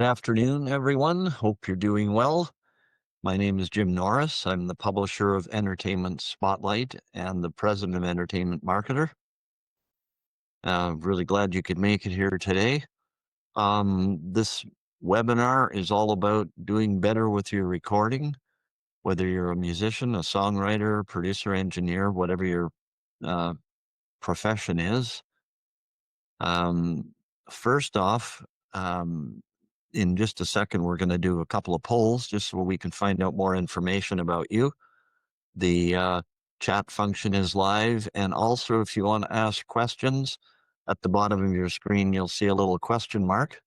Good afternoon, everyone. Hope you're doing well. My name is Jim Norris. I'm the publisher of Entertainment Spotlight and the president of Entertainment Marketer. Really glad you could make it here today. This webinar is all about doing better with your recording, whether you're a musician, a songwriter, producer, engineer, whatever your uh, profession is. Um, First off, um, in just a second, we're going to do a couple of polls just so we can find out more information about you. The chat function is live. And also, if you want to ask questions, at the bottom of your screen, you'll see a little question mark,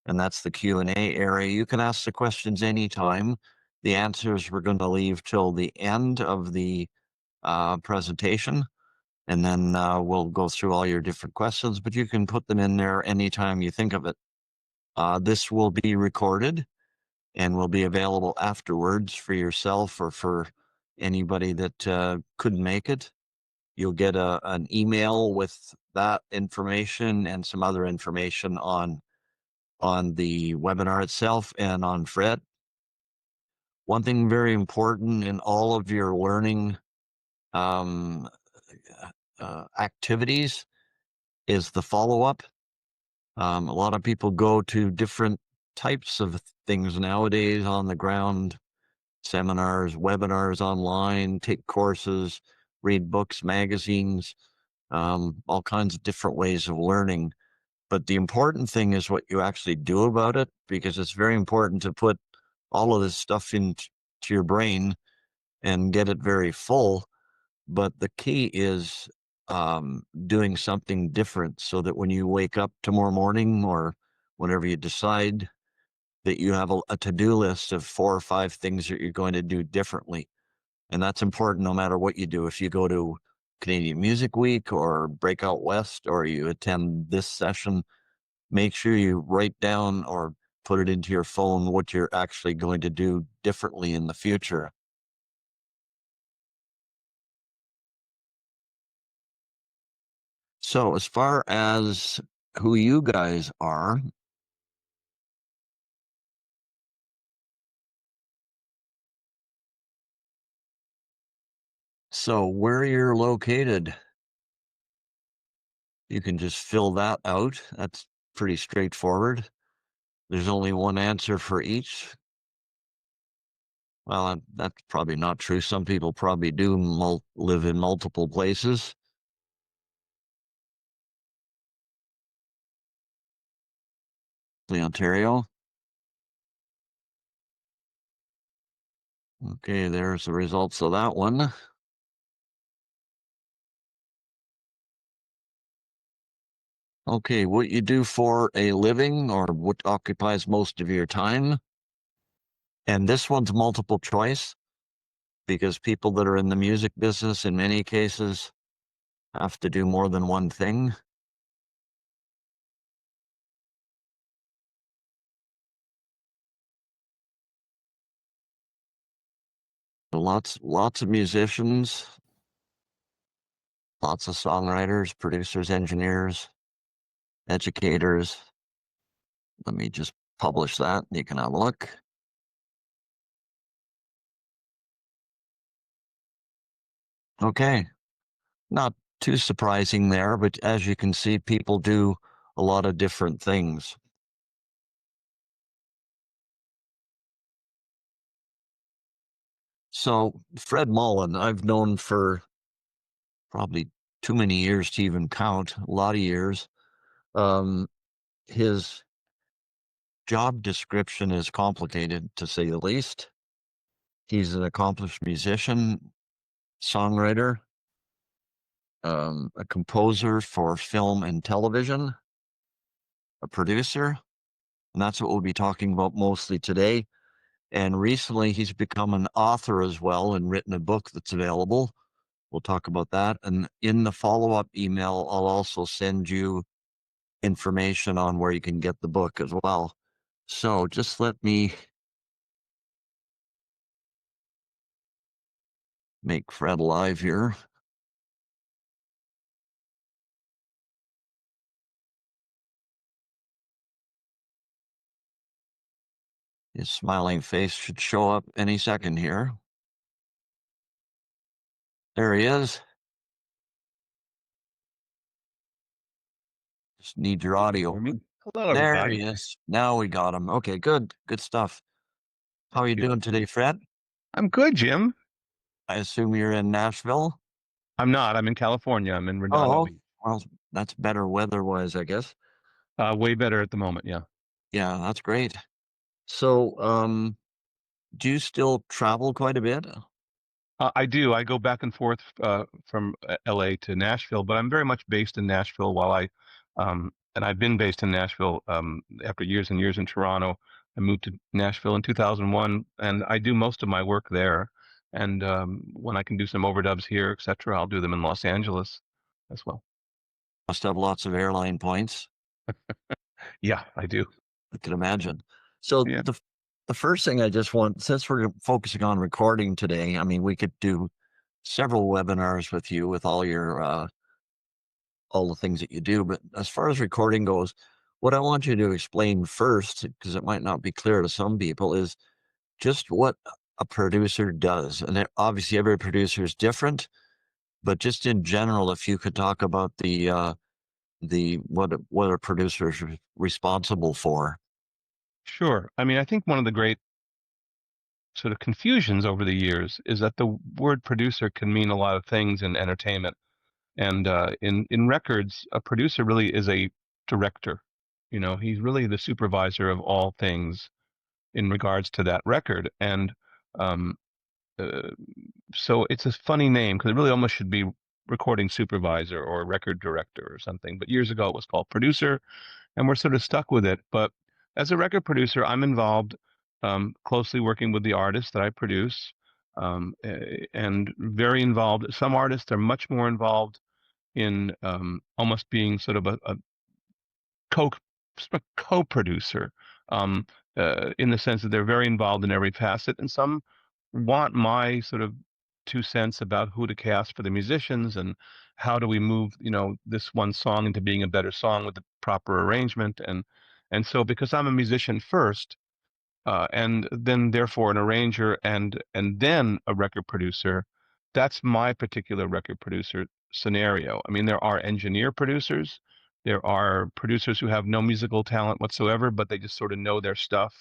and that's the Q&A area. You can ask the questions anytime. The answers we're going to leave till the end of the presentation, and then we'll go through all your different questions, but you can put them in there anytime you think of it. This will be recorded and will be available afterwards for yourself or for anybody that couldn't make it. You'll get an email with that information and some other information on the webinar itself and on Fred. One thing very important in all of your learning um, activities is the follow-up. A lot of people go to different types of things nowadays on the ground, seminars, webinars online, take courses, read books, magazines, all kinds of different ways of learning. But the important thing is what you actually do about it, because it's very important to put all of this stuff into your brain and get it very full. But the key is doing something different so that when you wake up tomorrow morning or whenever you decide, that you have a to-do list of 4 or 5 things that you're going to do differently. And that's important no matter what you do. If you go to Canadian Music Week or Breakout West, or you attend this session, make sure you write down or put it into your phone what you're actually going to do differently in the future. So as far as who you guys are, so where you're located, you can just fill that out. That's pretty straightforward. There's only one answer for each. Well, that's probably not true. Some people probably do live in multiple places. The Ontario. Okay, there's the results of that one. Okay, what you do for a living or what occupies most of your time. And this one's multiple choice because people that are in the music business in many cases have to do more than one thing. Lots of musicians, lots of songwriters, producers, engineers, educators. Let me just publish that. You can have a look. Okay, not too surprising there, but as you can see, people do a lot of different things. So Fred Mollin, I've known for probably too many years to even count, a lot of years. His job description is complicated, to say the least. He's an accomplished musician, songwriter, a composer for film and television, a producer, and that's what we'll be talking about mostly today. And recently, he's become an author as well and written a book that's available. We'll talk about that. And in the follow-up email, I'll also send you information on where you can get the book as well. So just let me make Fred live here. His smiling face should show up any second here. There he is. Just need your For audio. me. Hello, There he everybody. is. Now we got him. Okay, good. Good stuff. How are Thank you you. doing today, Fred? I'm good, Jim. I assume you're in Nashville? I'm not. I'm in California. I'm in Redondo Oh, Beach. well, that's better weather-wise, I guess. Way better at the moment. Yeah. Yeah, that's great. So, do you still travel quite a bit? I do. I go back and forth from LA to Nashville, but I'm very much based in Nashville and I've been based in Nashville after years and years in Toronto. I moved to Nashville in 2001, and I do most of my work there. And when I can do some overdubs here, etc., I'll do them in Los Angeles as well. Must have lots of airline points, Yeah, I do. I can imagine. So Yeah. the first thing I just want, since we're focusing on recording today, I mean, we could do several webinars with you with all the things that you do. But as far as recording goes, what I want you to explain first, because it might not be clear to some people, is just what a producer does. And obviously, every producer is different, but just in general, if you could talk about the what a producer is responsible for. Sure. I mean, I think one of the great sort of confusions over the years is that the word producer can mean a lot of things in entertainment. And in records, a producer really is a director. You know, he's really the supervisor of all things in regards to that record. And um, uh, so it's a funny name because it really almost should be recording supervisor or record director or something. But years ago, it was called producer, and we're sort of stuck with it. But as a record producer, I'm involved closely working with the artists that I produce, and very involved. Some artists are much more involved in almost being sort of a co co-producer, um, in the sense that they're very involved in every facet, and some want my sort of 2 cents about who to cast for the musicians and how do we move, this one song into being a better song with the proper arrangement, and so because I'm a musician first, and then therefore an arranger and then a record producer. That's my particular record producer scenario. I mean, there are engineer producers, there are producers who have no musical talent whatsoever, but they just sort of know their stuff.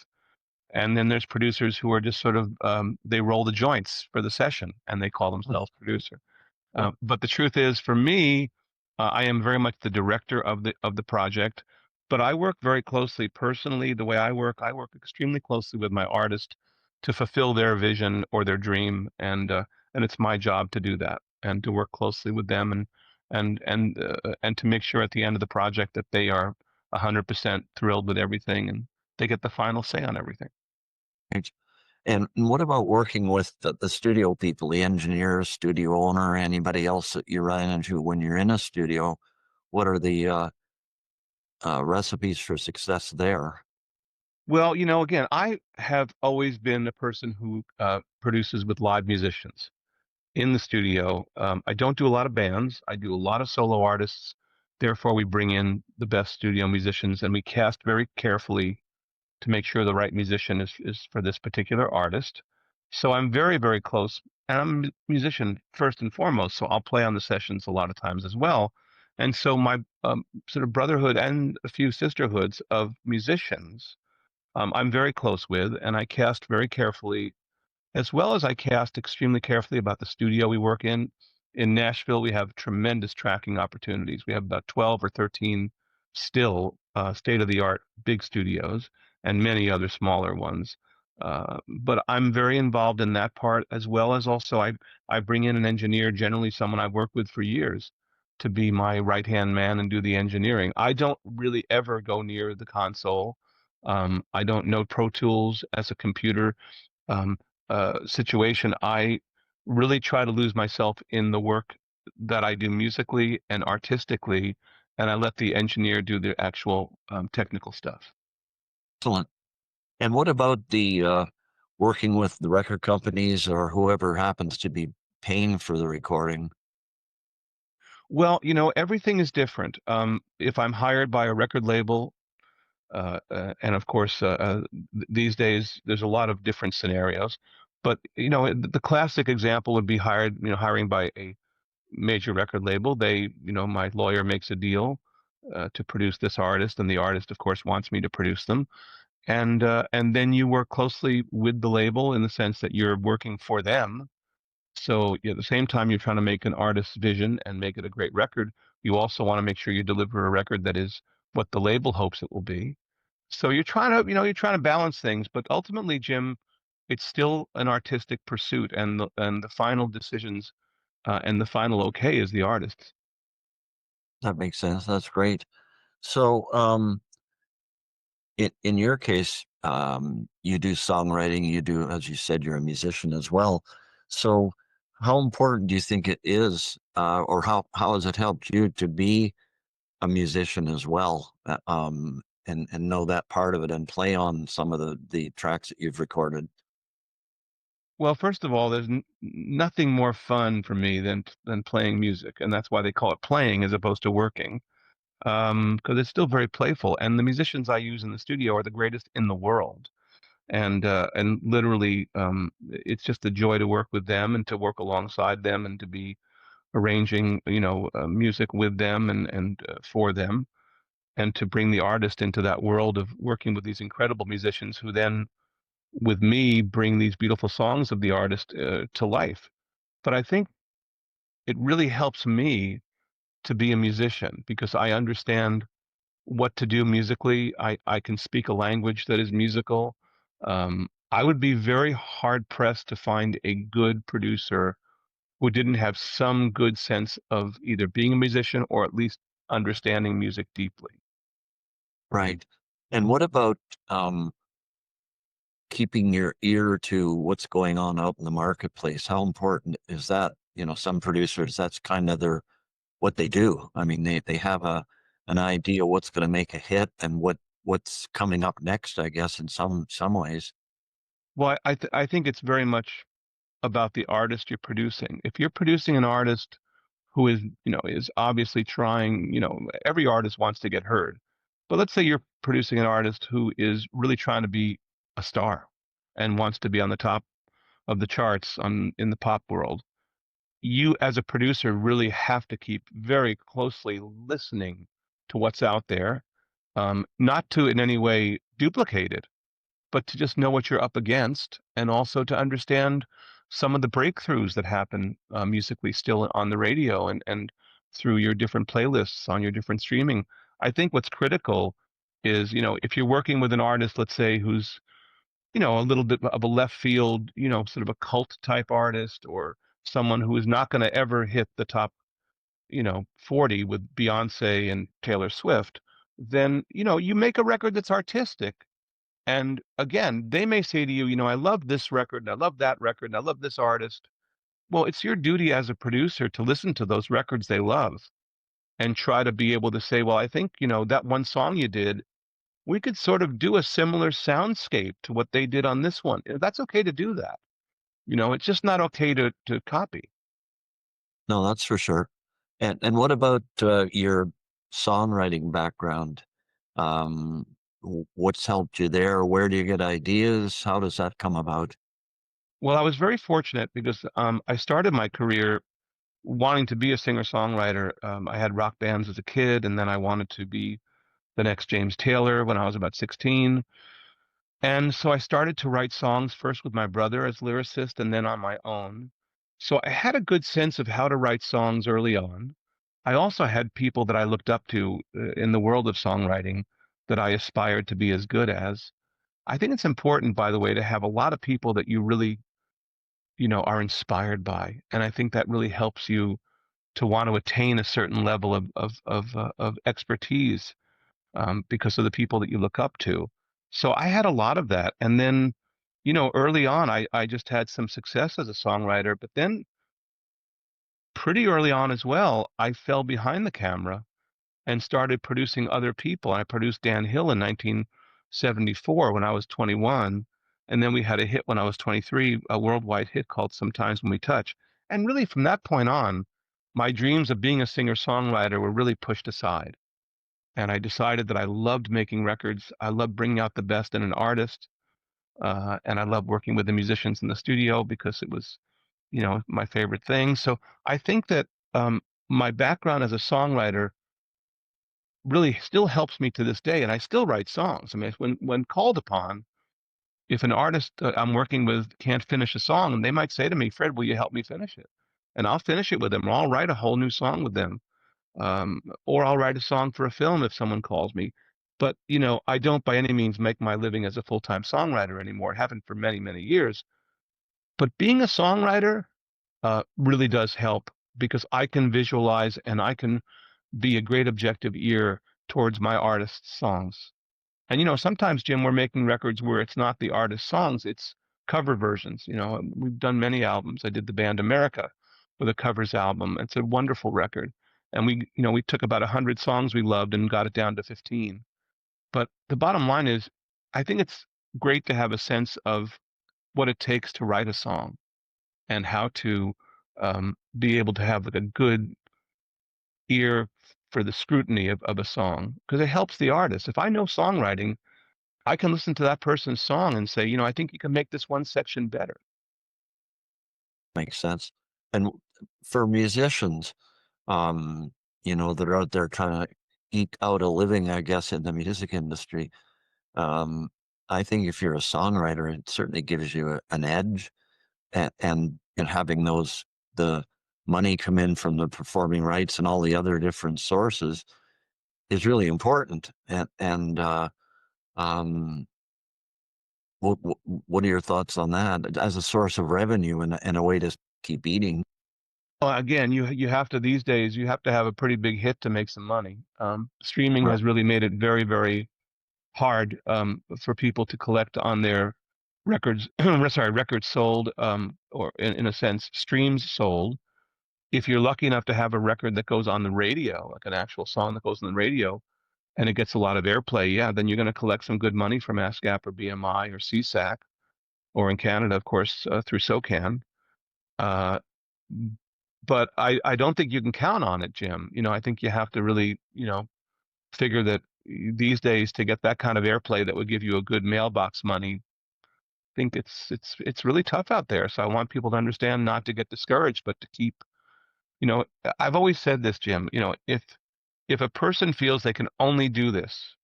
And then there's producers who are just sort of they roll the joints for the session and they call themselves producer. But the truth is, for me, I am very much the director of the project. But I work very closely personally. The way I work extremely closely with my artist to fulfill their vision or their dream, and it's my job to do that and to work closely with them and to make sure at the end of the project that they are 100% thrilled with everything and they get the final say on everything. And what about working with the studio people, the engineers, studio owner, anybody else that you run into when you're in a studio? What are the recipes for success there? Well, again, I have always been a person who produces with live musicians in the studio. I don't do a lot of bands. I do a lot of solo artists. Therefore, we bring in the best studio musicians and we cast very carefully to make sure the right musician is for this particular artist. So I'm very, very close, and I'm a musician first and foremost. So I'll play on the sessions a lot of times as well. And so my sort of brotherhood and a few sisterhoods of musicians, I'm very close with, and I cast very carefully as well as I cast extremely carefully about the studio we work in. In Nashville, we have tremendous tracking opportunities. We have about 12 or 13 still state-of-the-art big studios and many other smaller ones. But I'm very involved in that part as well as also I bring in an engineer, generally someone I've worked with for years, to be my right-hand man and do the engineering. I don't really ever go near the console. I don't know Pro Tools as a computer um, situation, I really try to lose myself in the work that I do musically and artistically, and I let the engineer do the actual technical stuff. Excellent. And what about the working with the record companies or whoever happens to be paying for the recording? Well, everything is different. If I'm hired by a record label, And of course, these days there's a lot of different scenarios. But the classic example would be hiring by a major record label. My lawyer makes a deal to produce this artist, and the artist, of course, wants me to produce them. And then you work closely with the label in the sense that you're working for them. So at the same time, you're trying to make an artist's vision and make it a great record. You also want to make sure you deliver a record that is what the label hopes it will be. So you're trying to balance things, but ultimately, Jim, it's still an artistic pursuit, and the final decisions and the final okay is the artist's. That makes sense. That's great. So, in your case, you do songwriting, you do, as you said, you're a musician as well. So, how important do you think it is, or how has it helped you to be a musician as well, and know that part of it and play on some of the tracks that you've recorded? Well, first of all, there's nothing more fun for me than playing music, and that's why they call it playing as opposed to working, because it's still very playful. And the musicians I use in the studio are the greatest in the world, and literally, it's just a joy to work with them and to work alongside them and to be arranging, music with them and for them, and to bring the artist into that world of working with these incredible musicians who then, with me, bring these beautiful songs of the artist to life. But I think it really helps me to be a musician because I understand what to do musically. I can speak a language that is musical. I would be very hard pressed to find a good producer who didn't have some good sense of either being a musician or at least understanding music deeply. Right. And what about keeping your ear to what's going on out in the marketplace? How important is that? Some producers, that's kind of what they do. I mean, they have an idea what's going to make a hit and what's coming up next, I guess, in some ways. Well, I think it's very much about the artist you're producing. If you're producing an artist who is obviously trying, every artist wants to get heard. But let's say you're producing an artist who is really trying to be a star and wants to be on the top of the charts in the pop world. You as a producer really have to keep very closely listening to what's out there, not to in any way duplicate it, but to just know what you're up against and also to understand some of the breakthroughs that happen musically still on the radio and through your different playlists on your different streaming. I think what's critical is, if you're working with an artist, let's say, who's, a little bit of a left field, sort of a cult type artist or someone who is not going to ever hit the top, 40 with Beyonce and Taylor Swift, then, you make a record that's artistic and again, they may say to you, I love this record and I love that record and I love this artist. Well, it's your duty as a producer to listen to those records they love and try to be able to say, well, I think, that one song you did, we could sort of do a similar soundscape to what they did on this one. That's okay to do that. It's just not okay to copy. No, that's for sure. And what about your songwriting background? Um, what's helped you there? Where do you get ideas? How does that come about? Well, I was very fortunate because I started my career wanting to be a singer-songwriter. I had rock bands as a kid, and then I wanted to be the next James Taylor when I was about 16. And so I started to write songs first with my brother as lyricist and then on my own. So I had a good sense of how to write songs early on. I also had people that I looked up to in the world of songwriting that I aspired to be as good as. I think it's important, by the way, to have a lot of people that you really, are inspired by. And I think that really helps you to want to attain a certain level of expertise because of the people that you look up to. So I had a lot of that. And then, early on, I just had some success as a songwriter. But then, pretty early on as well, I fell behind the camera and started producing other people. I produced Dan Hill in 1974 when I was 21. And then we had a hit when I was 23, a worldwide hit called Sometimes When We Touch. And really, from that point on, my dreams of being a singer songwriter were really pushed aside. and I decided that I loved making records. I loved bringing out the best in an artist, and I loved working with the musicians in the studio because it was, my favorite thing. So I think that my background as a songwriter really still helps me to this day, and I still write songs. I mean, when called upon, if an artist I'm working with can't finish a song, and they might say to me, "Fred, will you help me finish it?" And I'll finish it with them, or I'll write a whole new song with them, or I'll write a song for a film if someone calls me. But I don't by any means make my living as a full-time songwriter anymore. I haven't for many, many years. But being a songwriter really does help because I can visualize and I can be a great objective ear towards my artist's songs. And sometimes, Jim, we're making records where it's not the artist's songs, it's cover versions. We've done many albums. I did the band America with a covers album. It's a wonderful record. And we took about 100 songs we loved and got it down to 15. But the bottom line is, I think it's great to have a sense of what it takes to write a song and how to be able to have like a good ear for the scrutiny of a song because it helps the artist. If I know songwriting, I can listen to that person's song and say, I think you can make this one section better. Makes sense. And for musicians, um, that are out there trying to eke out a living, I guess, in the music industry, um, I think if you're a songwriter, it certainly gives you an edge, and having the money come in from the performing rights and all the other different sources is really important. And um, what are your thoughts on that as a source of revenue and a way to keep eating? Well, again, you have to these days, you have to have a pretty big hit to make some money. Streaming Right. has really made it very, very hard for people to collect on their records, sorry, records sold, or in a sense, streams sold. If you're lucky enough to have a record that goes on the radio, like an actual song that goes on the radio, and it gets a lot of airplay, yeah, then you're going to collect some good money from ASCAP or BMI or CSAC, or in Canada, of course, through SOCAN. Uh, but I don't think you can count on it, Jim. I think you have to really, figure that these days to get that kind of airplay that would give you a good mailbox money, I think it's really tough out there. So I want people to understand not to get discouraged, but to keep, you know, I've always said this, Jim, if a person feels they can only do this,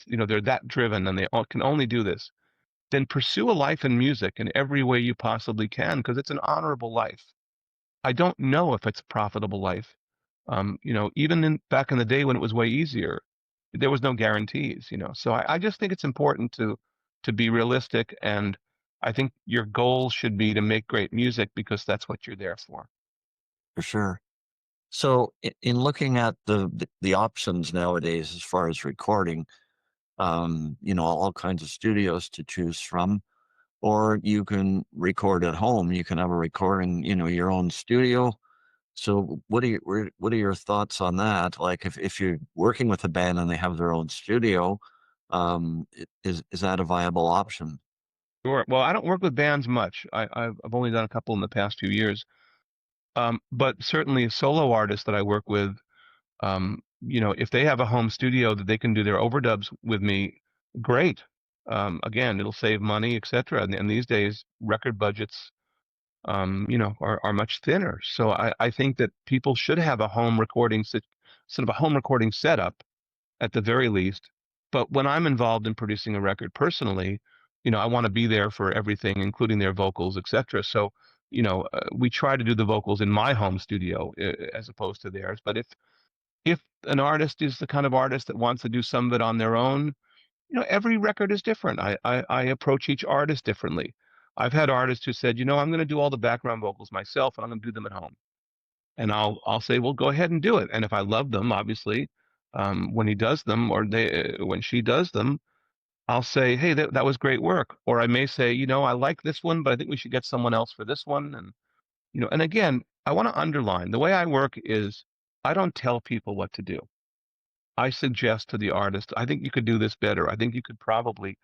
they're that driven and can only do this, then pursue a life in music in every way you possibly can because it's an honorable life. I don't know if it's a profitable life. Even back in the day when it was way easier, there was no guarantees, So I just think it's important to be realistic, and I think your goal should be to make great music because that's what you're there for. For sure. So in looking at the options nowadays as far as recording, all kinds of studios to choose from, or you can record at home. You can have a recording, your own studio. So what are your thoughts on that? Like if you're working with a band and they have their own studio, is that a viable option? Sure. Well, I don't work with bands much. I've only done a couple in the past few years. But certainly solo artists that I work with, if they have a home studio that they can do their overdubs with me, great. Again, it'll save money, etc. And these days, record budgets, are much thinner. So I think that people should have a home recording, sort of a home recording setup at the very least. But when I'm involved in producing a record personally, I want to be there for everything, including their vocals, etc. So, we try to do the vocals in my home studio as opposed to theirs. But if an artist is the kind of artist that wants to do some of it on their own, every record is different. I approach each artist differently. I've had artists who said, I'm going to do all the background vocals myself, and I'm going to do them at home. And I'll say, well, go ahead and do it. And if I love them, obviously, when he does them or when she does them, I'll say, hey, that was great work. Or I may say, I like this one, but I think we should get someone else for this one. And and again, I want to underline the way I work is I don't tell people what to do. I suggest to the artist, I think you could do this better. I think you could probably,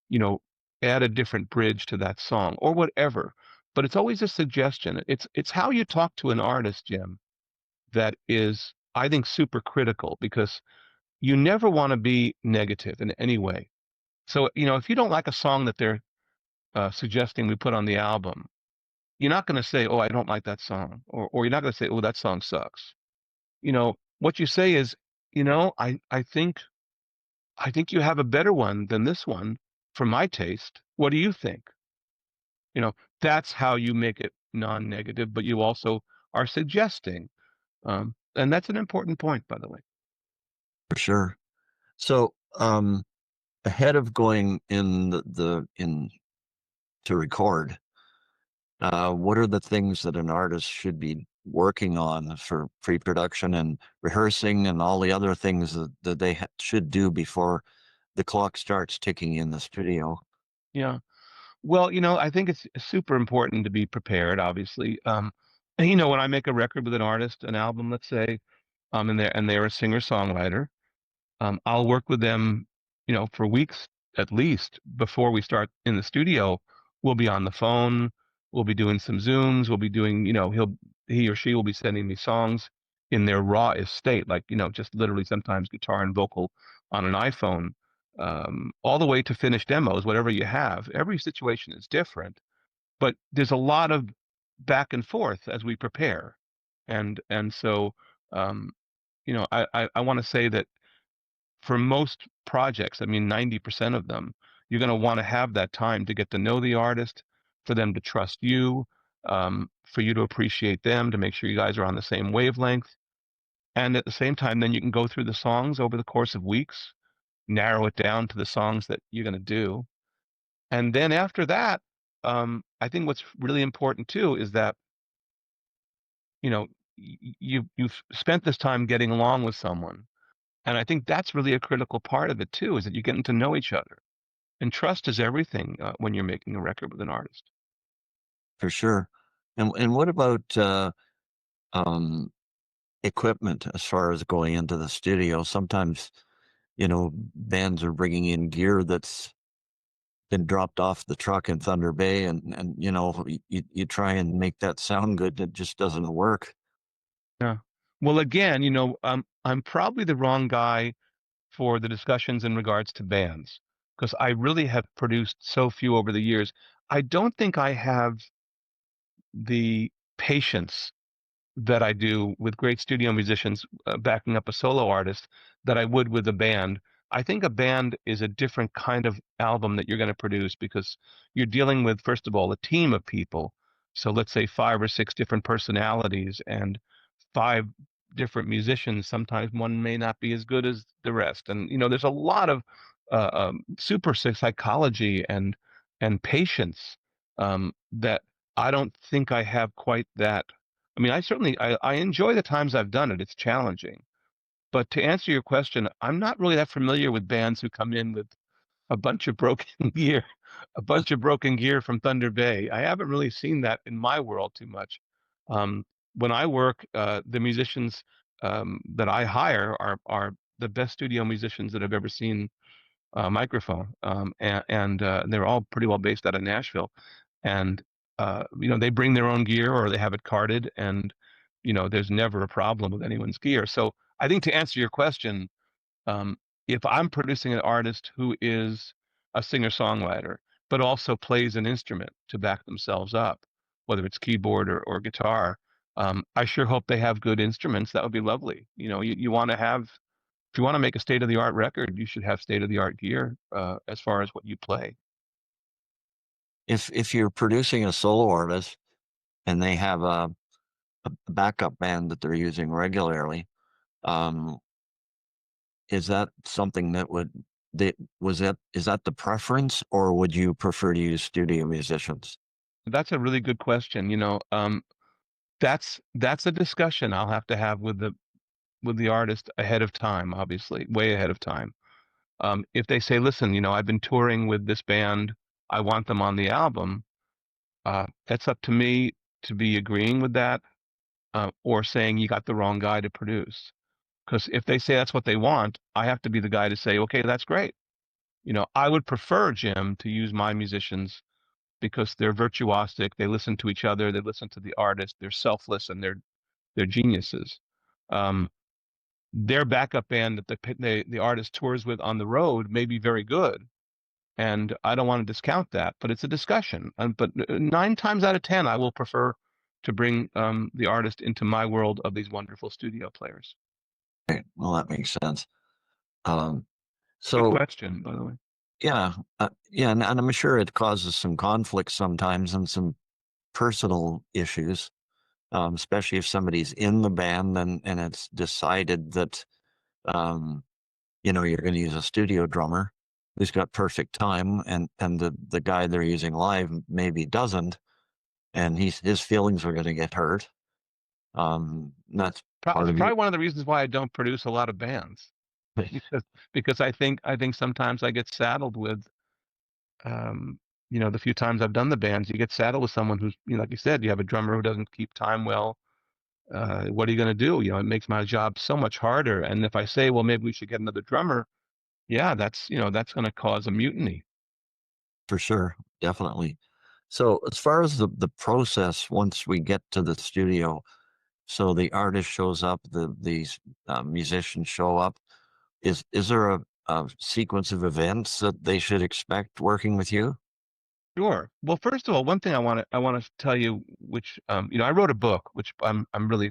you know, add a different bridge to that song or whatever. But it's always a suggestion. It's how you talk to an artist, Jim, that is, I think, super critical because you never want to be negative in any way. So, if you don't like a song that they're suggesting we put on the album, you're not going to say, "Oh, I don't like that song," or you're not going to say, "Oh, that song sucks." What you say is, I think you have a better one than this one for my taste. What do you think? You know, that's how you make it non-negative, but you also are suggesting. And that's an important point, by the way. For sure. So, ahead of going in in to record, what are the things that an artist should be working on for pre-production and rehearsing and all the other things that they should do before the clock starts ticking in the studio? Yeah. Well, I think it's super important to be prepared, obviously. And, when I make a record with an artist, an album, let's say, and they're a singer-songwriter, I'll work with them, for weeks at least before we start in the studio. We'll be on the phone. We'll be doing some Zooms. We'll be doing, he or she will be sending me songs in their raw estate, like, just literally sometimes guitar and vocal on an iPhone, all the way to finished demos, whatever you have. Every situation is different, but there's a lot of back and forth as we prepare. And so, um, I want to say that for most projects, I mean, 90% of them, you're going to want to have that time to get to know the artist, for them to trust you, for you to appreciate them, to make sure you guys are on the same wavelength. And at the same time, then you can go through the songs over the course of weeks, narrow it down to the songs that you're going to do. And then after that, I think what's really important too is that, you know, you've spent this time getting along with someone. And I think that's really a critical part of it too, is that you're getting to know each other. And trust is everything when you're making a record with an artist. For sure. And what about um, equipment as far as going into the studio? Sometimes, bands are bringing in gear that's been dropped off the truck in Thunder Bay, and you try and make that sound good, it just doesn't work. Yeah. Well, again, I'm probably the wrong guy for the discussions in regards to bands, because I really have produced so few over the years. I don't think I have the patience that I do with great studio musicians backing up a solo artist that I would with a band. I think a band is a different kind of album that you're going to produce, because you're dealing with, first of all, a team of people. So let's say five or six different personalities and five different musicians. Sometimes one may not be as good as the rest. And, there's a lot of super psychology and patience that I don't think I have quite that. I mean, I enjoy the times I've done it. It's challenging. But to answer your question, I'm not really that familiar with bands who come in with a bunch of broken gear, a bunch of broken gear from Thunder Bay. I haven't really seen that in my world too much. Um, when I work, the musicians that I hire are the best studio musicians that I've ever seen microphone, and they're all pretty well based out of Nashville, and they bring their own gear or they have it carted, and there's never a problem with anyone's gear. So I think to answer your question, um, if I'm producing an artist who is a singer-songwriter but also plays an instrument to back themselves up, whether it's keyboard or guitar, I sure hope they have good instruments. That would be lovely. You want to have, if you want to make a state-of-the-art record, you should have state-of-the-art gear as far as what you play. If you're producing a solo artist and they have a backup band that they're using regularly, um, is that something that is that the preference, or would you prefer to use studio musicians? That's a really good question. That's a discussion I'll have to have with the artist ahead of time, obviously, way ahead of time. If they say, "Listen, I've been touring with this band, I want them on the album," that's up to me to be agreeing with that, or saying you got the wrong guy to produce. Because if they say that's what they want, I have to be the guy to say, "Okay, that's great." I would prefer, Jim, to use my musicians because they're virtuosic. They listen to each other. They listen to the artist. They're selfless and they're geniuses. Um, their backup band that the artist tours with on the road may be very good, and I don't want to discount that, but it's a discussion. But 9 times out of 10, I will prefer to bring the artist into my world of these wonderful studio players. Okay, well, that makes sense. Um, Good so question, by the way. yeah, yeah, and I'm sure it causes some conflict sometimes and some personal issues, especially if somebody's in the band and it's decided that um, you're going to use a studio drummer who's got perfect time, and the guy they're using live maybe doesn't, and his feelings are going to get hurt. That's part It's of your probably one of the reasons why I don't produce a lot of bands, because because I think sometimes I get saddled with the few times I've done the bands, you get saddled with someone who's, like you said, you have a drummer who doesn't keep time well. What are you going to do? It makes my job so much harder. And if I say, well, maybe we should get another drummer, yeah, that's going to cause a mutiny. for sure, definitely. So as far as the process, once we get to the studio, so the artist shows up, these musicians show up. Is there a sequence of events that they should expect working with you? Sure. Well, first of all, one thing I want to tell you, which I wrote a book, which I'm really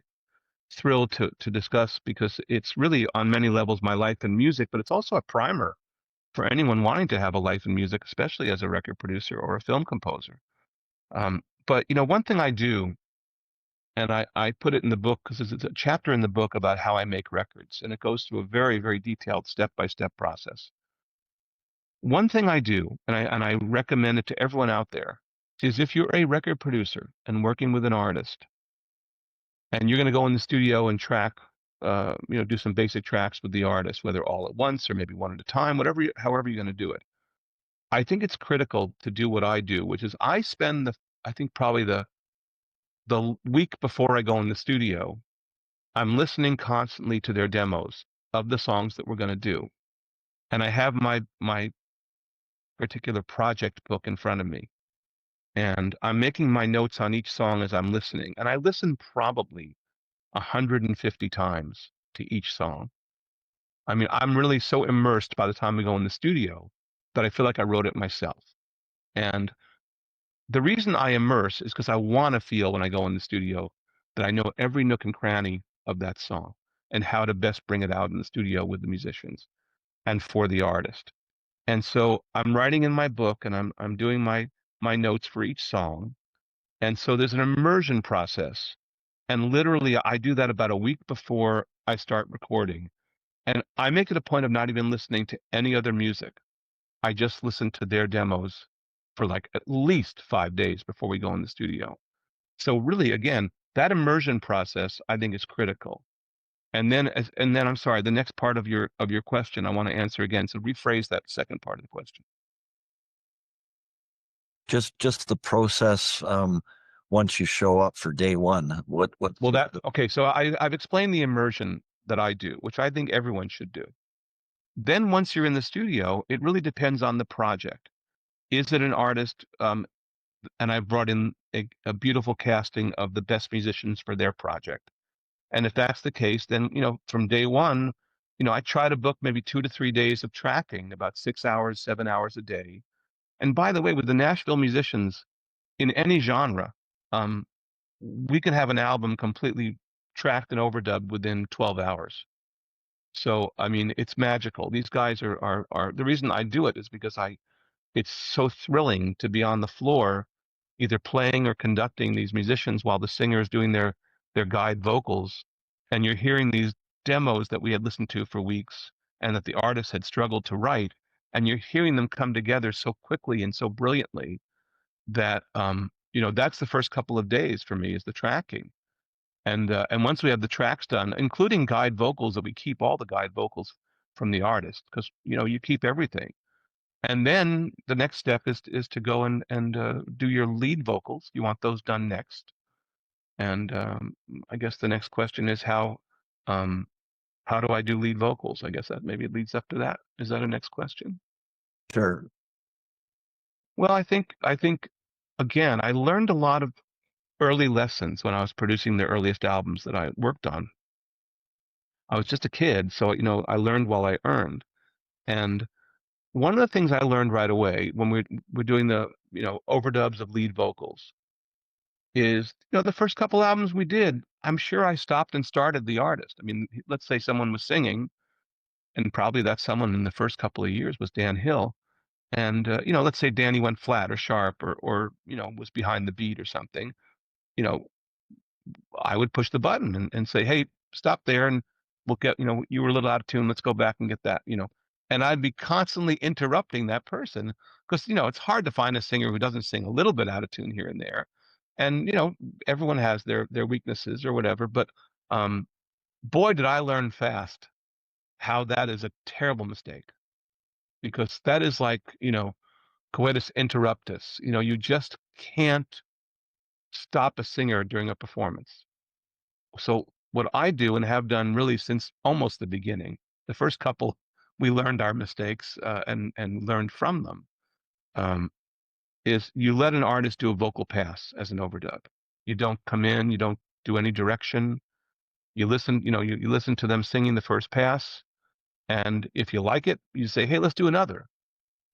thrilled to discuss because it's really on many levels my life in music, but it's also a primer for anyone wanting to have a life in music, especially as a record producer or a film composer. But one thing I do, and I put it in the book because it's a chapter in the book about how I make records, and it goes through a very, very detailed step-by-step process. One thing I do, and I recommend it to everyone out there, is if you're a record producer and working with an artist, and you're going to go in the studio and track, do some basic tracks with the artist, whether all at once or maybe one at a time, however you're going to do it. I think it's critical to do what I do, which is I think probably the week before I go in the studio, I'm listening constantly to their demos of the songs that we're going to do. And I have my particular project book in front of me. And I'm making my notes on each song as I'm listening. And I listen probably 150 times to each song. I mean, I'm really so immersed by the time we go in the studio that I feel like I wrote it myself. And the reason I immerse is because I want to feel when I go in the studio that I know every nook and cranny of that song and how to best bring it out in the studio with the musicians and for the artist. And so I'm writing in my book and I'm doing my notes for each song. And so there's an immersion process. And literally I do that about a week before I start recording. And I make it a point of not even listening to any other music. I just listen to their demos for like at least 5 days before we go in the studio. So really, again, that immersion process I think is critical. And then I'm sorry, the next part of your question I want to answer again. So rephrase that second part of the question. Just the process once you show up for day one. What Well, that okay. So I've explained the immersion that I do, which I think everyone should do. Then once you're in the studio, it really depends on the project. Is it an artist? And I've brought in a beautiful casting of the best musicians for their project. And if that's the case, then, from day one, I try to book maybe 2 to 3 days of tracking, about 6 hours, 7 hours a day. And by the way, with the Nashville musicians in any genre, um, we can have an album completely tracked and overdubbed within 12 hours. So, I mean, it's magical. These guys are the reason I do it is because it's so thrilling to be on the floor, either playing or conducting these musicians while the singer is doing their guide vocals, and you're hearing these demos that we had listened to for weeks and that the artist had struggled to write, and you're hearing them come together so quickly and so brilliantly that that's the first couple of days for me is the tracking. And once we have the tracks done, including guide vocals, that we keep all the guide vocals from the artist because you keep everything. And then the next step is to go and do your lead vocals. You want those done next. And I guess the next question is um, how do I do lead vocals? I guess that maybe it leads up to that. Is that a next question? sure. Well, I think again, I learned a lot of early lessons when I was producing the earliest albums that I worked on. I was just a kid, so I learned while I earned. And one of the things I learned right away when we're doing the overdubs of lead vocals is the first couple albums we did, I'm sure I stopped and started the artist. I mean, let's say someone was singing, and probably that someone in the first couple of years was Dan Hill. And let's say Danny went flat or sharp or was behind the beat or something. You know, I would push the button and say, "Hey, stop there, and we'll get you were a little out of tune. Let's go back and get that." And I'd be constantly interrupting that person because it's hard to find a singer who doesn't sing a little bit out of tune here and there. And everyone has their weaknesses or whatever. But um, boy, did I learn fast how that is a terrible mistake, because that is like coitus interruptus. You just can't stop a singer during a performance. So what I do and have done really since almost the beginning, the first couple, we learned our mistakes and learned from them. Um, is you let an artist do a vocal pass as an overdub. You don't come in, you don't do any direction. You listen, you listen to them singing the first pass, and if you like it, you say, "Hey, let's do another."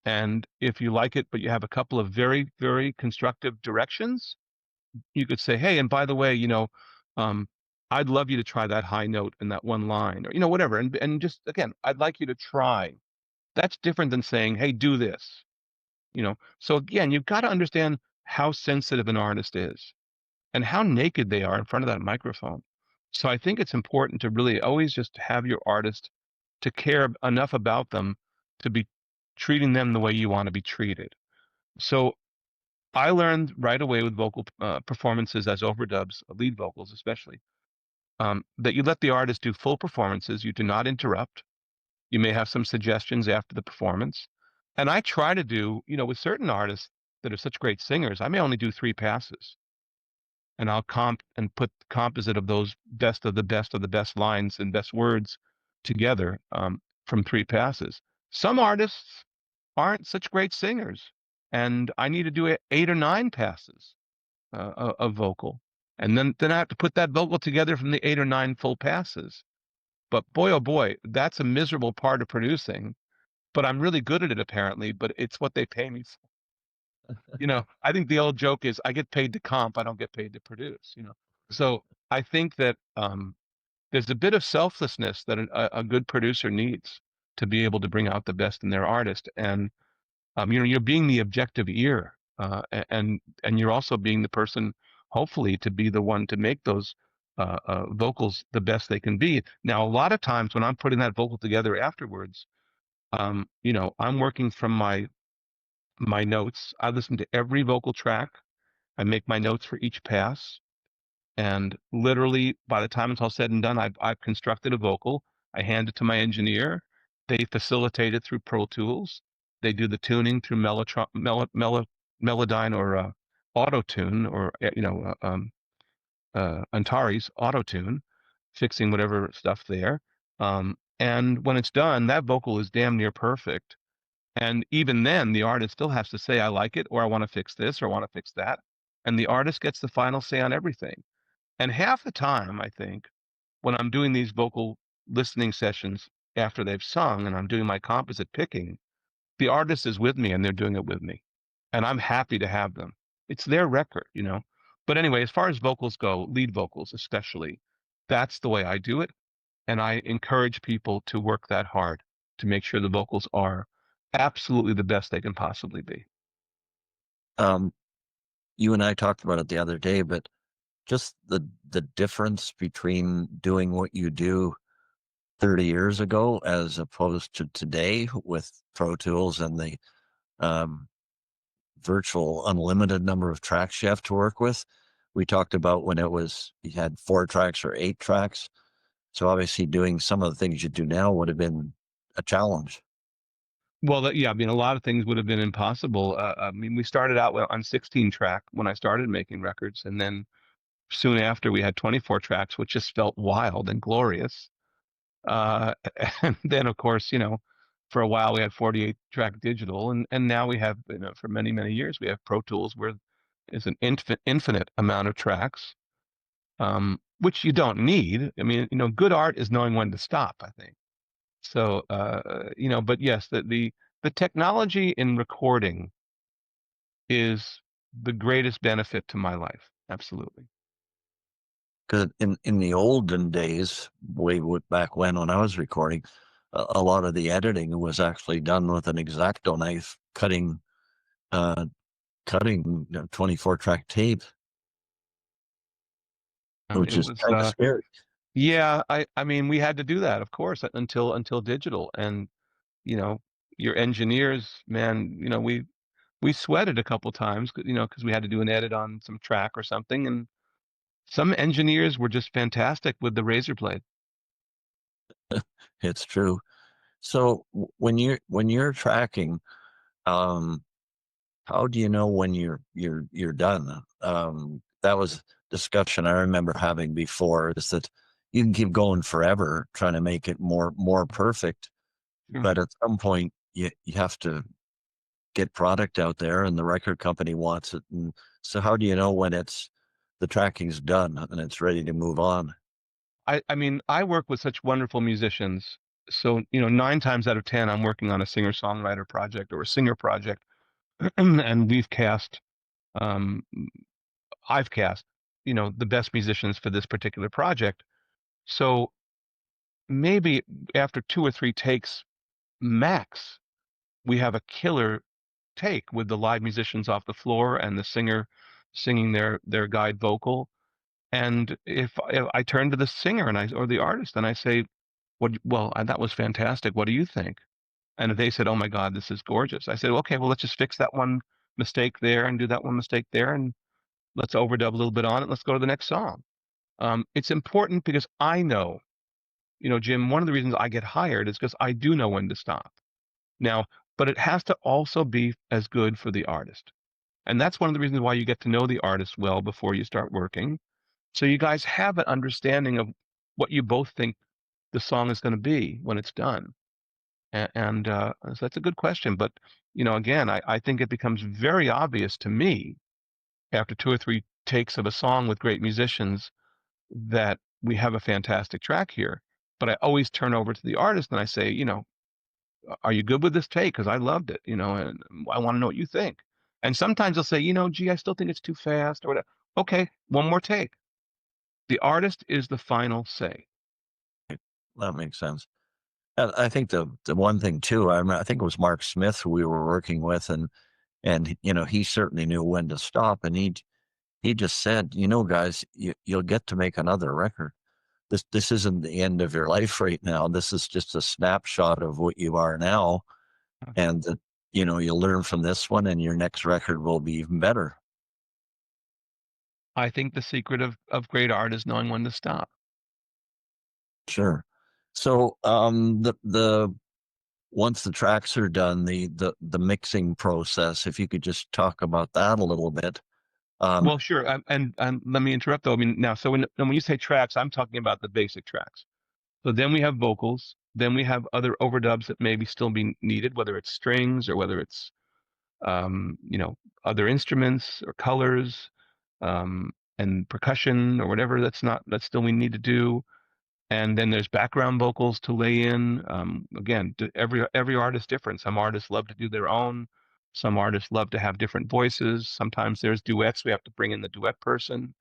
And if you like it, but you have a couple of very, very constructive directions, you could say, "Hey, and by the way, um, I'd love you to try that high note in that one line," or whatever. And just again, I'd like you to try. That's different than saying, "Hey, do this." So again, you've got to understand how sensitive an artist is and how naked they are in front of that microphone. So I think it's important to really always just have your artist to care enough about them to be treating them the way you want to be treated. So I learned right away with vocal performances as overdubs, lead vocals especially, that you let the artist do full performances. You do not interrupt. You may have some suggestions after the performance. And I try to do, with certain artists that are such great singers, I may only do 3 passes. And I'll comp and put the composite of those best of the best of the best lines and best words together from 3 passes. Some artists aren't such great singers, and I need to do 8 or 9 passes of vocal, and then I have to put that vocal together from the 8 or 9 full passes. But boy, oh boy, that's a miserable part of producing. But I'm really good at it apparently. But it's what they pay me for. I think the old joke is I get paid to comp, I don't get paid to produce. So I think that there's a bit of selflessness that a good producer needs to be able to bring out the best in their artist. And you're being the objective ear, and you're also being the person, hopefully, to be the one to make those vocals the best they can be. Now, a lot of times when I'm putting that vocal together afterwards, I'm working from my notes. I listen to every vocal track. I make my notes for each pass. And literally, by the time it's all said and done, I've constructed a vocal. I hand it to my engineer. They facilitate it through Pro Tools. They do the tuning through Melodyne or Auto Tune or Antares Auto Tune, fixing whatever stuff there. And when it's done, that vocal is damn near perfect. And even then, the artist still has to say, "I like it," or "I want to fix this," or "I want to fix that." And the artist gets the final say on everything. And half the time, I think, when I'm doing these vocal listening sessions after they've sung and I'm doing my composite picking, the artist is with me and they're doing it with me. And I'm happy to have them. It's their record. But anyway, as far as vocals go, lead vocals especially, that's the way I do it. And I encourage people to work that hard to make sure the vocals are absolutely the best they can possibly be. Um, you and I talked about it the other day, but just the difference between doing what you do 30 years ago as opposed to today with Pro Tools and the um, virtual unlimited number of tracks you have to work with. We talked about when you had 4 tracks or 8 tracks. So obviously doing some of the things you do now would have been a challenge. Well, yeah, I mean, a lot of things would have been impossible. I mean, we started out on 16 track when I started making records, and then soon after we had 24 tracks, which just felt wild and glorious. Uh, and then, of course, for a while we had 48 track digital, and now we have, for many, many years, we have Pro Tools where there's an infinite amount of tracks. which you don't need. I mean, good art is knowing when to stop, I think. So, but yes, the technology in recording is the greatest benefit to my life. Absolutely. Because in the olden days, back when I was recording, a lot of the editing was actually done with an X-Acto knife, uh, cutting 24 track tape, which It is was, kind of scary. yeah, I mean, we had to do that, of course, until digital. And, you know, your engineers, man, we sweated a couple times, because we had to do an edit on some track or something. And some engineers were just fantastic with the razor blade. It's true. So when you're tracking, um, how do you know when you're done? That was discussion I remember having before, is that you can keep going forever trying to make it more perfect, Sure. but at some point you have to get product out there and the record company wants it. And so how do you know when the tracking's done and it's ready to move on? I mean, I work with such wonderful musicians. So, 9 times out of 10, I'm working on a singer-songwriter project or a singer project. And um, I've cast, the best musicians for this particular project. So maybe after 2 or 3 takes max, we have a killer take with the live musicians off the floor and the singer singing their guide vocal. And if I turn to the singer or the artist and I say, that was fantastic. What do you think? And they said, oh my God, this is gorgeous. I said, okay, well, let's just fix that one mistake there and do that one mistake there. And let's overdub a little bit on it. Let's go to the next song. It's important because I know, Jim, one of the reasons I get hired is because I do know when to stop. Now, but it has to also be as good for the artist. And that's one of the reasons why you get to know the artist well before you start working. So you guys have an understanding of what you both think the song is going to be when it's done. And so that's a good question. But, again, I think it becomes very obvious to me after 2 or 3 takes of a song with great musicians that we have a fantastic track here. But I always turn over to the artist and I say, are you good with this take? Because I loved it, and I want to know what you think. And sometimes they'll say, gee, I still think it's too fast or whatever. Okay, one more take. The artist is the final say. That makes sense. And I think the one thing too, I think it was Mark Smith who we were working with, and he certainly knew when to stop, and he just said, guys, you'll get to make another record. This isn't the end of your life right now. This is just a snapshot of what you are now, and that you'll learn from this one, and your next record will be even better. I think the secret of great art is knowing when to stop. Sure. So the once the tracks are done, the mixing process, if you could just talk about that a little bit. Um, Well, sure. And let me interrupt though. I mean, now, so when you say tracks, I'm talking about the basic tracks. So then we have vocals. Then we have other overdubs that maybe still be needed, whether it's strings or whether it's um, you know, other instruments or colors, and percussion or whatever that's still we need to do. And then there's background vocals to lay in. Again, every artist different. Some artists love to do their own. Some artists love to have different voices. Sometimes there's duets. We have to bring in the duet person.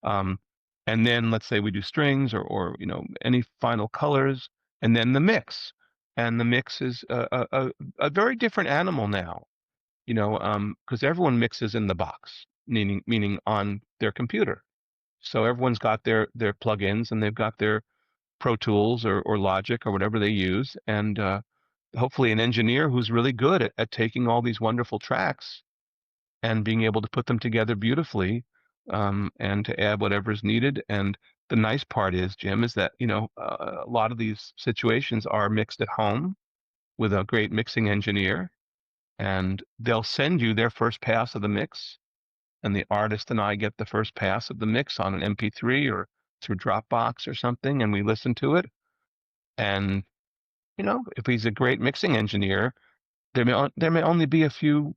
Um, and then let's say we do strings or any final colors, and then the mix. And the mix is a very different animal now, because everyone mixes in the box, meaning on their computer. So everyone's got their plugins and they've got their Pro Tools or Logic or whatever they use, and hopefully an engineer who's really good at taking all these wonderful tracks and being able to put them together beautifully, and to add whatever's needed. And the nice part is, Jim, is that a lot of these situations are mixed at home with a great mixing engineer, and they'll send you their first pass of the mix, and the artist and I get the first pass of the mix on an MP3 or through Dropbox or something, and we listen to it. And if he's a great mixing engineer, there may only be a few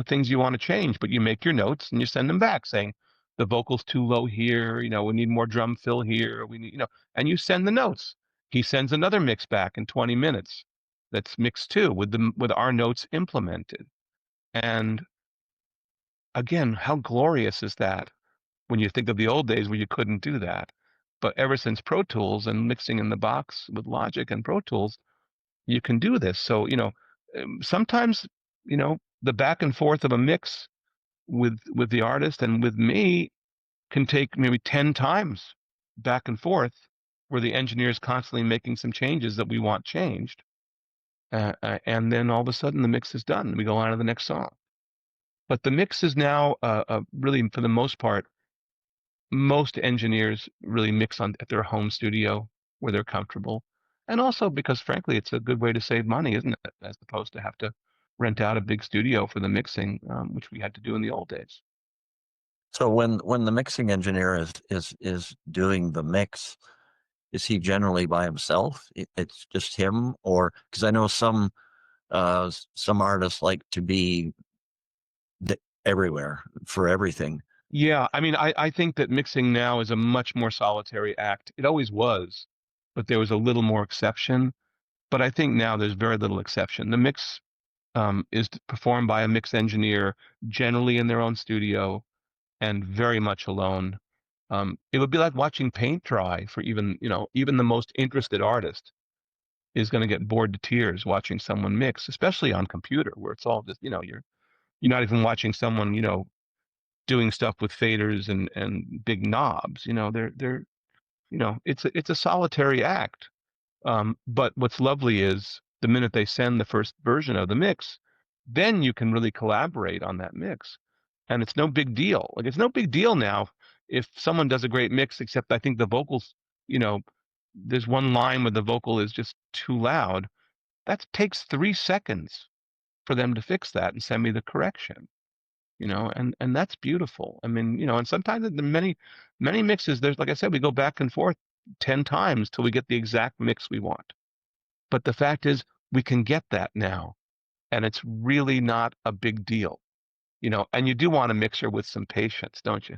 things you want to change, but you make your notes and you send them back saying, the vocal's too low here, we need more drum fill here, we need, and you send the notes. He sends another mix back in 20 minutes. That's mix two with our notes implemented. And again, how glorious is that when you think of the old days where you couldn't do that? But ever since Pro Tools and mixing in the box with Logic and Pro Tools, you can do this. So, sometimes, the back and forth of a mix with the artist and with me can take maybe 10 times back and forth, where the engineer is constantly making some changes that we want changed. And then all of a sudden the mix is done. We go on to the next song. But the mix is now really, for the most part, most engineers really mix at their home studio where they're comfortable. And also because, frankly, it's a good way to save money, isn't it? As opposed to have to rent out a big studio for the mixing, which we had to do in the old days. So when the mixing engineer is doing the mix, is he generally by himself? It's just him, or because I know some artists like to be everywhere for everything. Yeah, I mean, I think that mixing now is a much more solitary act. It always was, but there was a little more exception. But I think now there's very little exception. The mix is performed by a mix engineer, generally in their own studio and very much alone. It would be like watching paint dry for even the most interested artist is going to get bored to tears watching someone mix, especially on computer where it's all just, you're not even watching someone, doing stuff with faders and big knobs. It's a solitary act. But what's lovely is the minute they send the first version of the mix, then you can really collaborate on that mix. And it's no big deal. Like, it's no big deal now if someone does a great mix, except I think the vocals, you know, there's one line where the vocal is just too loud. That takes 3 seconds for them to fix that and send me the correction. And that's beautiful. I mean, and sometimes in the many mixes, there's, like I said, we go back and forth 10 times till we get the exact mix we want. But the fact is, we can get that now, and it's really not a big deal. And you do want a mixer with some patience, don't you?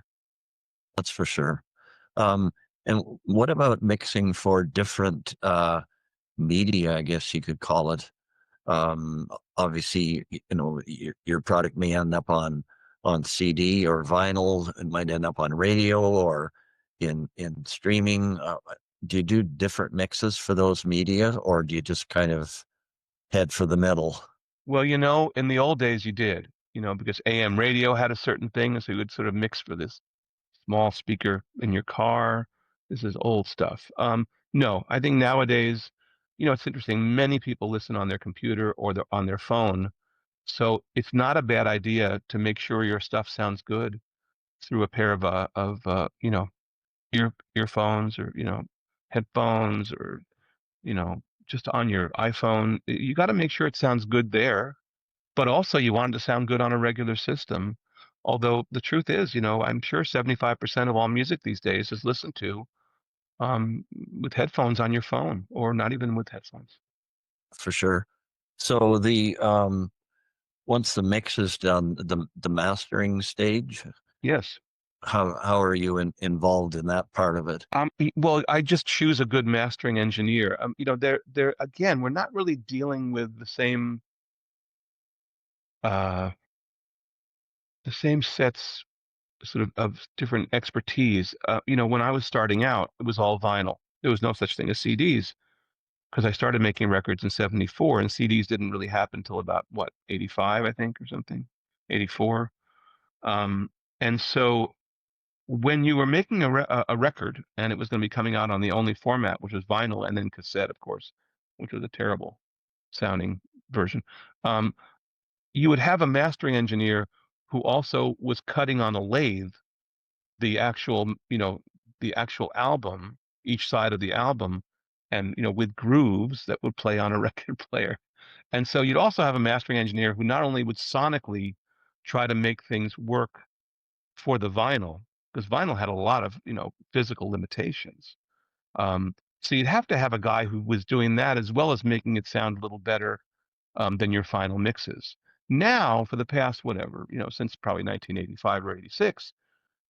That's for sure. Um, and what about mixing for different media? I guess you could call it. Obviously, your product may end up on CD or vinyl. It might end up on radio or in streaming. Do you do different mixes for those media, or do you just kind of head for the middle? Well, in the old days you did, because AM radio had a certain thing, so you would sort of mix for this small speaker in your car. This is old stuff. No, I think nowadays, it's interesting. Many people listen on their computer or on their phone. So it's not a bad idea to make sure your stuff sounds good through a pair of earphones or, headphones or, just on your iPhone. You got to make sure it sounds good there, but also you want it to sound good on a regular system. Although the truth is, I'm sure 75% of all music these days is listened to with headphones on your phone or not even with headphones. For sure. So the once the mix is done, the mastering stage, Yes. how are you involved in that part of it? Well, I just choose a good mastering engineer. They're again, we're not really dealing with uh, the same sets sort of different expertise. When I was starting out, it was all vinyl. There was no such thing as CDs because I started making records in '74, and CDs didn't really happen until about what, '85, I think, or something, '84. Um, and so when you were making a record and it was going to be coming out on the only format, which was vinyl and then cassette, of course, which was a terrible sounding version, um, you would have a mastering engineer who also was cutting on a lathe the actual, the actual album, each side of the album, and with grooves that would play on a record player. And so you'd also have a mastering engineer who not only would sonically try to make things work for the vinyl, because vinyl had a lot of, physical limitations. So you'd have to have a guy who was doing that as well as making it sound a little better than your final mixes. Now, for the past, whatever, since probably 1985 or '86,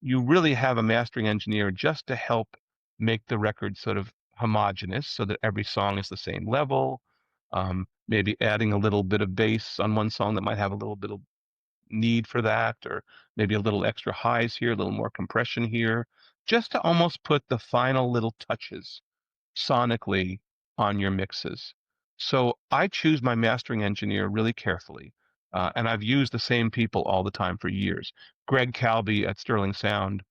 you really have a mastering engineer just to help make the record sort of homogeneous so that every song is the same level. Maybe adding a little bit of bass on one song that might have a little bit of need for that, or maybe a little extra highs here, a little more compression here, just to almost put the final little touches sonically on your mixes. So I choose my mastering engineer really carefully. And I've used the same people all the time for years. Greg Calby at Sterling Sound,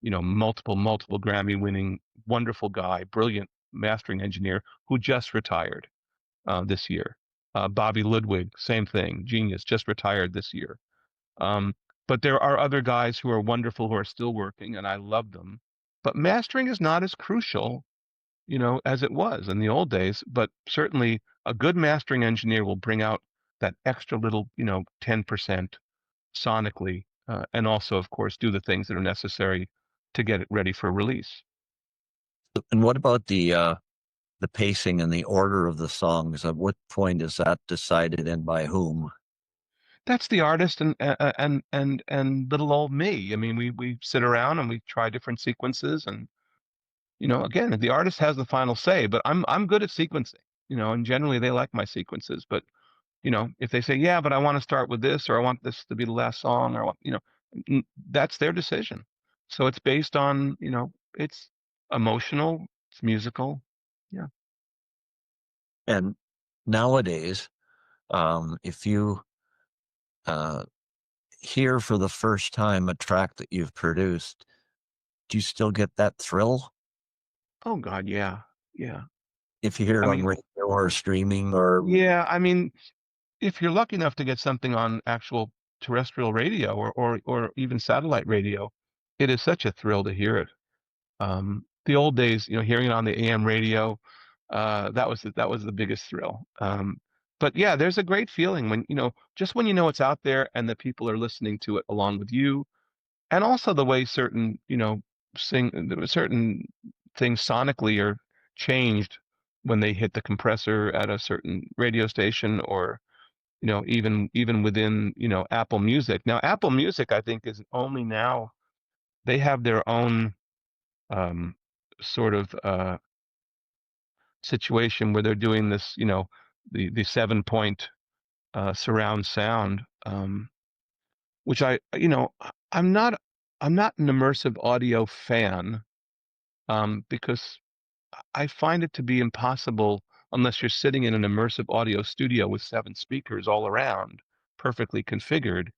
multiple Grammy winning, wonderful guy, brilliant mastering engineer who just retired this year. Bobby Ludwig, same thing, genius, just retired this year. Um, but there are other guys who are wonderful who are still working, and I love them. But mastering is not as crucial, as it was in the old days. But certainly a good mastering engineer will bring out that extra little, 10% sonically, and also, of course, do the things that are necessary to get it ready for release. And what about the pacing and the order of the songs? At what point is that decided and by whom? That's the artist and little old me. I mean, we sit around and we try different sequences, and again, the artist has the final say. But I'm good at sequencing, and generally they like my sequences. But if they say, yeah, but I want to start with this, or I want this to be the last song, or I want, that's their decision. So it's based on, it's emotional, it's musical. Yeah. And nowadays, if you uh, hear for the first time a track that you've produced, do you still get that thrill Oh God, yeah, yeah. if you hear I it on mean, radio or streaming or yeah. I mean, if you're lucky enough to get something on actual terrestrial radio or even satellite radio, it is such a thrill to hear it. The old days, hearing it on the AM radio, that was the biggest thrill. But yeah, there's a great feeling when just when it's out there and the people are listening to it along with you, and also the way certain certain things sonically are changed when they hit the compressor at a certain radio station, or even within Apple Music. Now, Apple Music, I think, is only now they have their own um, sort of situation where they're doing this, the 7 point surround sound, which I'm not I'm not an immersive audio fan, because I find it to be impossible unless you're sitting in an immersive audio studio with 7 speakers all around, perfectly configured.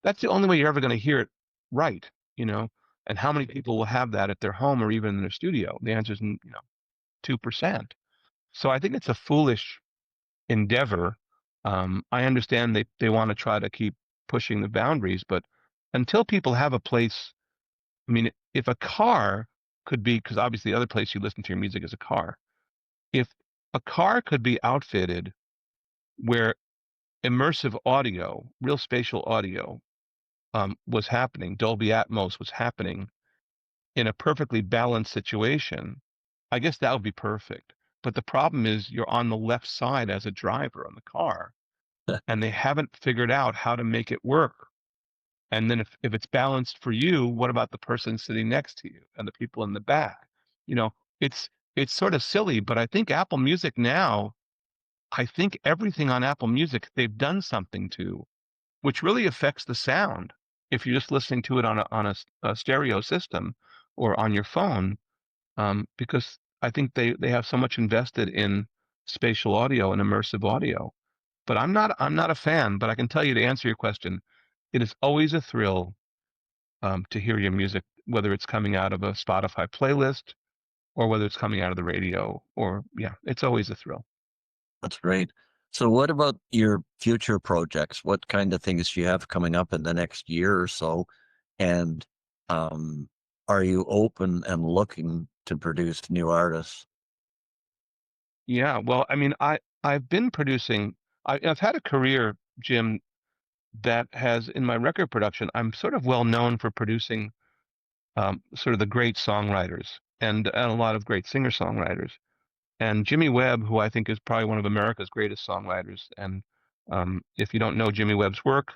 That's the only way you're ever going to hear it right, you know. And how many people will have that at their home or even in their studio? The answer is, 2%. So I think it's a foolish endeavor. I understand they want to try to keep pushing the boundaries, but until people have a place, I mean, if a car could be, because obviously the other place you listen to your music is a car. If a car could be outfitted where immersive audio, real spatial audio, was happening, Dolby Atmos was happening in a perfectly balanced situation, I guess that would be perfect. But the problem is you're on the left side as a driver on the car, and they haven't figured out how to make it work. And then if it's balanced for you, what about the person sitting next to you and the people in the back? You know, it's sort of silly, but I think Apple Music now, I think everything on Apple Music they've done something to, which really affects the sound. If you're just listening to it on a stereo system or on your phone, because I think they have so much invested in spatial audio and immersive audio. But I'm not a fan. But I can tell you, to answer your question, it is always a thrill, to hear your music, whether it's coming out of a Spotify playlist or whether it's coming out of the radio. Or yeah, it's always a thrill. that's great. So what about your future projects? What kind of things do you have coming up in the next year or so? And um, are you open and looking to produce new artists? Yeah, well, I mean, I've been producing. I've had a career, Jim, that has in my record production. I'm sort of well known for producing, sort of the great songwriters and a lot of great singer-songwriters. And Jimmy Webb, who I think is probably one of America's greatest songwriters. And if you don't know Jimmy Webb's work,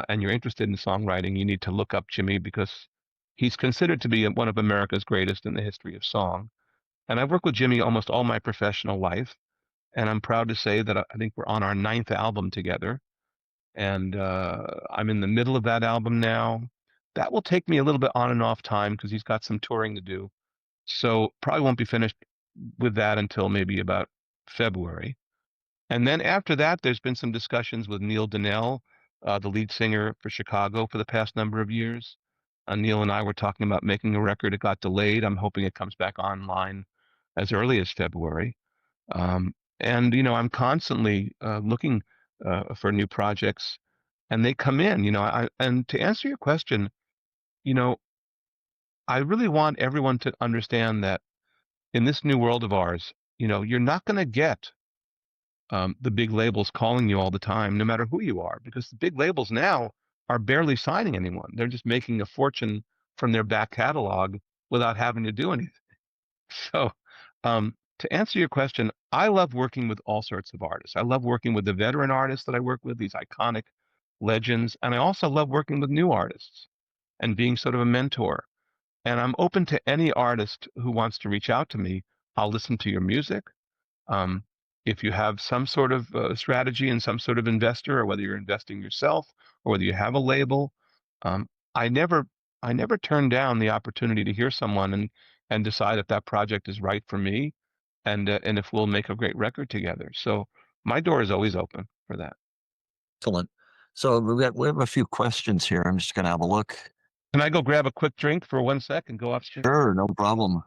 and you're interested in songwriting, you need to look up Jimmy, because He's considered to be one of America's greatest in the history of song. And I've worked with Jimmy almost all my professional life. And I'm proud to say that I think we're on our ninth album together. And I'm in the middle of that album now. That will take me a little bit on and off time because he's got some touring to do. So probably won't be finished with that until maybe about February. And then after that, there's been some discussions with Neil Donnell, the lead singer for Chicago for the past number of years. Neil and I were talking about making a record. It got delayed. I'm hoping it comes back online as early as February. Um, and, I'm constantly looking for new projects and they come in, and to answer your question, you know, I really want everyone to understand that in this new world of ours, you're not going to get the big labels calling you all the time, no matter who you are, because the big labels now are barely signing anyone. They're just making a fortune from their back catalog without having to do anything. So, to answer your question, I love working with all sorts of artists. I love working with the veteran artists that I work with, these iconic legends, and I also love working with new artists and being sort of a mentor. And I'm open to any artist who wants to reach out to me. I'll listen to your music. Um, if you have some sort of strategy and some sort of investor, or whether you're investing yourself, or whether you have a label, um, I never, I never turn down the opportunity to hear someone and decide if that project is right for me, and if we'll make a great record together. So my door is always open for that. Excellent. So we have a few questions here. I'm just going to have a look. Can I go grab a quick drink for 1 sec and go upstairs? Sure, no problem.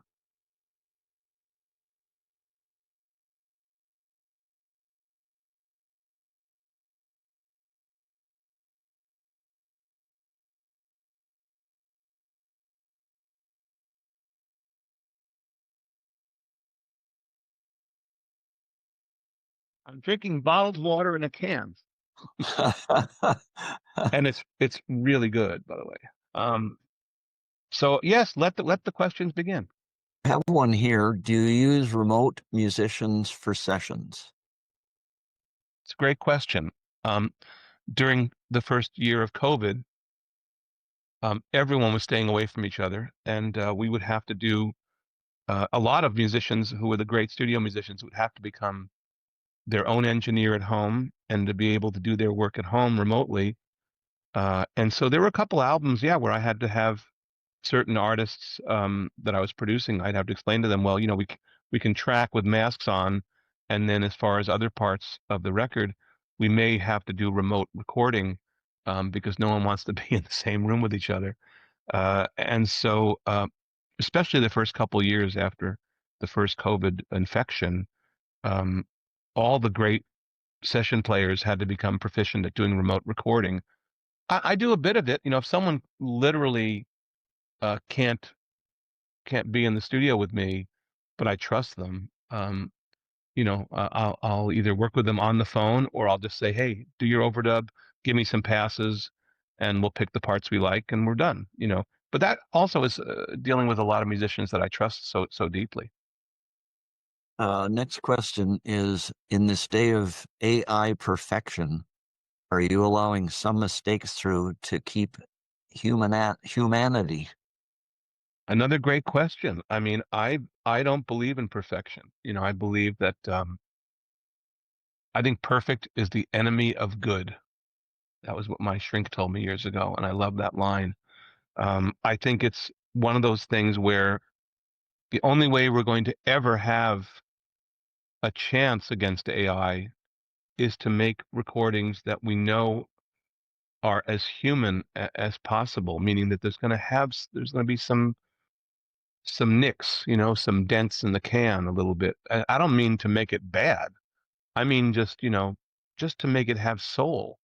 I'm drinking bottled water in a can, and it's really good, by the way. Um, so yes, let the questions begin. I have one here. Do you use remote musicians for sessions? It's a great question. Um, During the first year of COVID, everyone was staying away from each other, and we would have to do a lot of musicians who were the great studio musicians would have to become their own engineer at home and to be able to do their work at home remotely. And so there were a couple albums, yeah, where I had to have certain artists that I was producing. I'd have to explain to them, well, we can track with masks on, and then as far as other parts of the record, we may have to do remote recording because no one wants to be in the same room with each other. And so, especially the first couple years after the first COVID infection, um, all the great session players had to become proficient at doing remote recording. I do a bit of it. If someone literally can't be in the studio with me, but I trust them, I'll either work with them on the phone or I'll just say, hey, do your overdub, give me some passes, and we'll pick the parts we like, and we're done. But that also is dealing with a lot of musicians that I trust so deeply. Next question is, in this day of AI perfection, are you allowing some mistakes through to keep humanity? Another great question. I mean, I don't believe in perfection. I believe that I think perfect is the enemy of good. That was what my shrink told me years ago, and I love that line. I think it's one of those things where the only way we're going to ever have a chance against AI is to make recordings that we know are as human as possible, meaning that there's going to be some nicks, some dents in the can a little bit. I don't mean to make it bad. I mean just to make it have soul.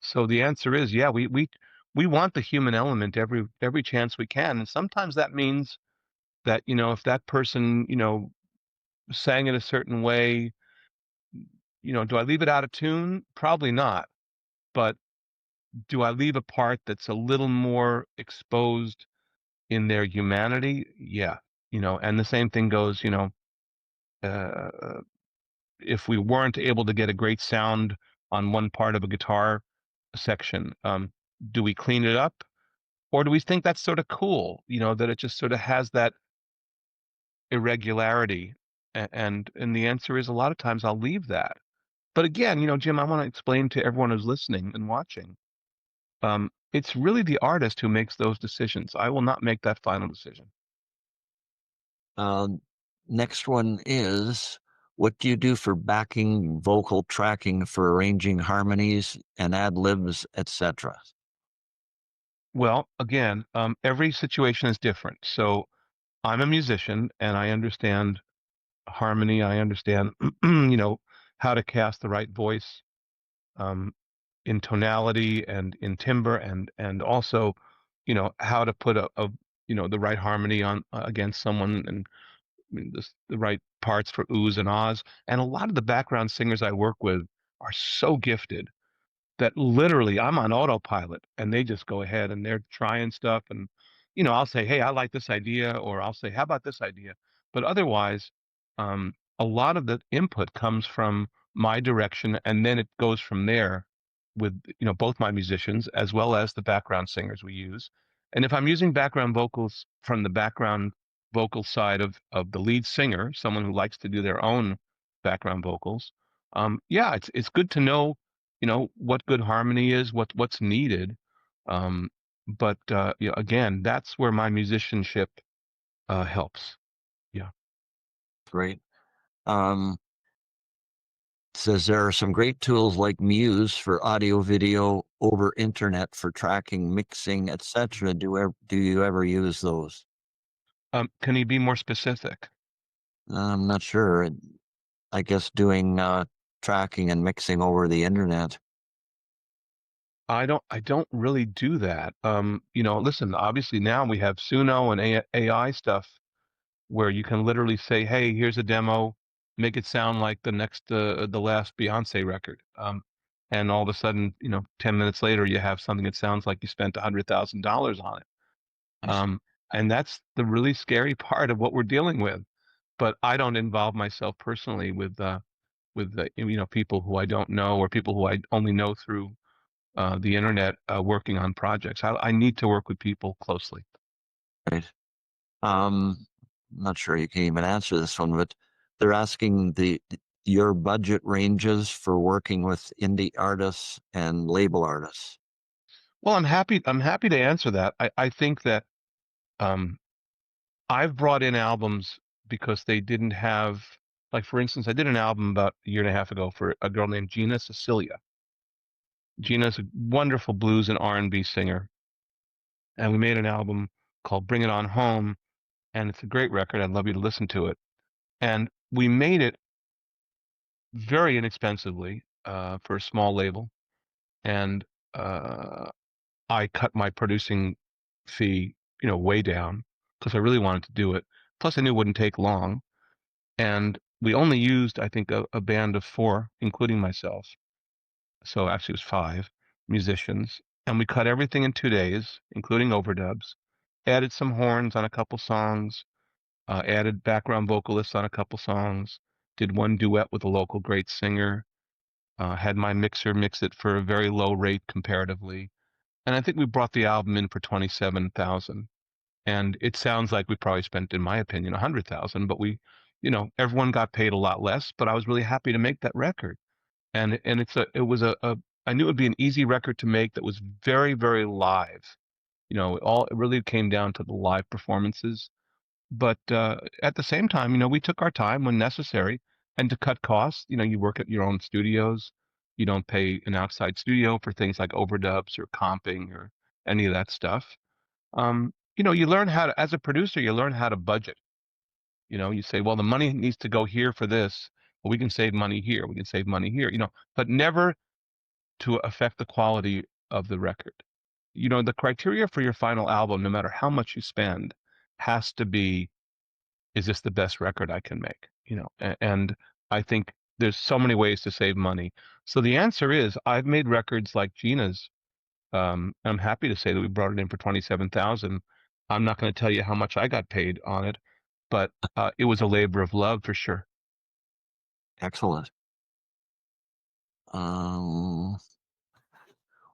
So the answer is, yeah, we want the human element every chance we can, and sometimes that means that if that person sang it a certain way, do I leave it out of tune? Probably not. But do I leave a part that's a little more exposed in their humanity? Yeah. And the same thing goes, uh, if we weren't able to get a great sound on one part of a guitar section, do we clean it up? Or do we think that's sort of cool, that it just sort of has that irregularity? And the answer is a lot of times I'll leave that. But again, Jim, I want to explain to everyone who's listening and watching. It's really the artist who makes those decisions. I will not make that final decision. Um, Next one is, what do you do for backing vocal tracking for arranging harmonies and ad libs, etc.? Well, again, every situation is different. So I'm a musician and I understand harmony. I understand, how to cast the right voice, um, in tonality and in timbre, and also, how to put the right harmony on against someone, and I mean, the right parts for oohs and ahs. And a lot of the background singers I work with are so gifted that literally I'm on autopilot and they just go ahead and they're trying stuff. And I'll say, hey, I like this idea, or I'll say, how about this idea? But otherwise, a lot of the input comes from my direction, and then it goes from there with both my musicians as well as the background singers we use. And if I'm using background vocals from the background vocal side of the lead singer, someone who likes to do their own background vocals, yeah, it's good to know what good harmony is, what's needed. Um, but again, that's where my musicianship helps. Yeah. Great. Um, Says there are some great tools like Muse for audio video over internet for tracking, mixing, etc. Do you ever use those? Can you be more specific? I'm not sure. I guess doing tracking and mixing over the internet. I don't really do that. Listen, obviously now we have Suno and AI stuff where you can literally say, "Hey, here's a demo, make it sound like the last Beyonce record," and all of a sudden, 10 minutes later, you have something that sounds like you spent $100,000 on it. I see. Um, and that's the really scary part of what we're dealing with. But I don't involve myself personally with people who I don't know, or people who I only know through the internet, working on projects. I need to work with people closely. Right. Um, I'm not sure you can even answer this one, but they're asking the your budget ranges for working with indie artists and label artists. Well, I'm happy to answer that. I think that um, I've brought in albums because they didn't have, like, for instance, I did an album about a year and a half ago for a girl named Gina Cecilia. Gina's a wonderful blues and R&B singer, and we made an album called Bring It On Home, and it's a great record. I'd love you to listen to it. And we made it very inexpensively, for a small label, and uh, I cut my producing fee, way down because I really wanted to do it. Plus, I knew it wouldn't take long, and we only used, I think, a band of four, including myself. So actually, it was five musicians, and we cut everything in 2 days, including overdubs. Added some horns on a couple songs, added background vocalists on a couple songs, did one duet with a local great singer, had my mixer mix it for a very low rate comparatively. And I think we brought the album in for 27,000. And it sounds like we probably spent, in my opinion, 100,000, but everyone got paid a lot less, but I was really happy to make that record. And it was I knew it would be an easy record to make that was very, very live. It really came down to the live performances. But at the same time, we took our time when necessary, and to cut costs, you work at your own studios. You don't pay an outside studio for things like overdubs or comping or any of that stuff. You learn how to, as a producer, you learn how to budget. You say, well, the money needs to go here for this. Well, we can save money here. We can save money here, but never to affect the quality of the record. The criteria for your final album, no matter how much you spend, has to be, is this the best record I can make? And I think there's so many ways to save money. So the answer is, I've made records like Gina's. I'm happy to say that we brought it in for 27,000. I'm not going to tell you how much I got paid on it, but it was a labor of love for sure. Excellent. Um,